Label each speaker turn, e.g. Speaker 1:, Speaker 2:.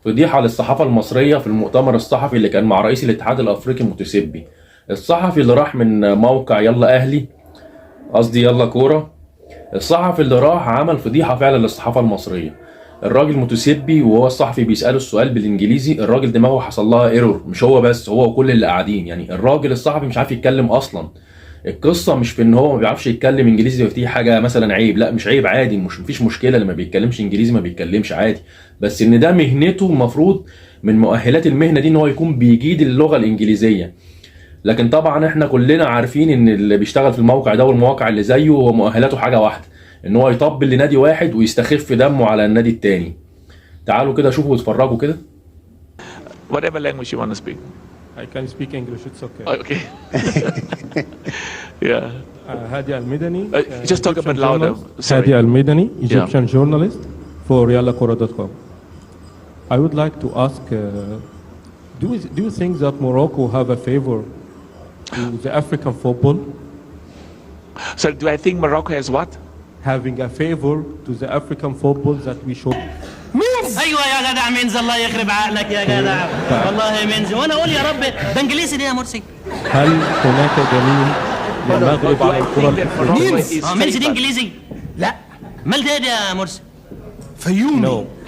Speaker 1: فضيحة للصحافة المصرية في المؤتمر الصحفي اللي كان مع رئيس الاتحاد الأفريقي متسبي. الصحفي اللي راح من موقع يلا أهلي، قصدي يلا كورة، الصحفي اللي راح عمل فضيحة فعلا للصحافة المصرية. الراجل متسبي وهو الصحفي بيسأله السؤال بالإنجليزي، الراجل دماغه حصل لها ايرور، مش هو بس، هو وكل اللي قاعدين. يعني الراجل الصحفي مش عارف يتكلم أصلا. القصة مش في ان هو ما بيعرفش يتكلم انجليزي ودي حاجة مثلا عيب، لا مش عيب، عادي، مش مفيش مشكلة. اللي ما بيتكلمش انجليزي ما بيتكلمش عادي، بس ان ده مهنته، المفروض من مؤهلات المهنة دي ان هو يكون بيجيد اللغة الانجليزية. لكن طبعا احنا كلنا عارفين ان اللي بيشتغل في الموقع ده والمواقع اللي زيه هو مؤهلاته حاجة واحدة، ان هو يطبل لنادي واحد ويستخف دمه على النادي التاني. تعالوا كده شوفوا واتفرجوا كده.
Speaker 2: Whatever language you want to speak.
Speaker 3: I can speak English, it's okay.
Speaker 2: Oh, okay. Yeah.
Speaker 3: Hadi Al-Midani.
Speaker 2: Just talk a bit louder. Sorry.
Speaker 3: Hadi Al-Midani, Egyptian journalist for YallaKora.com. I would like to ask, do you think that Morocco have a favor to the African football?
Speaker 2: So do I think Morocco has what?
Speaker 3: Having a favor to the African football that we should.
Speaker 4: ايوه يا جدع منز، الله يخرب عقلك يا جدع. والله منز، وانا اقول يا رب ده انجليزي ليه يا مرسي؟
Speaker 3: هل هناك دليل للمغرب على الكرة الأفريقية؟
Speaker 4: منز دي انجليزي؟ لا. امال ده يا مرسي؟
Speaker 3: No.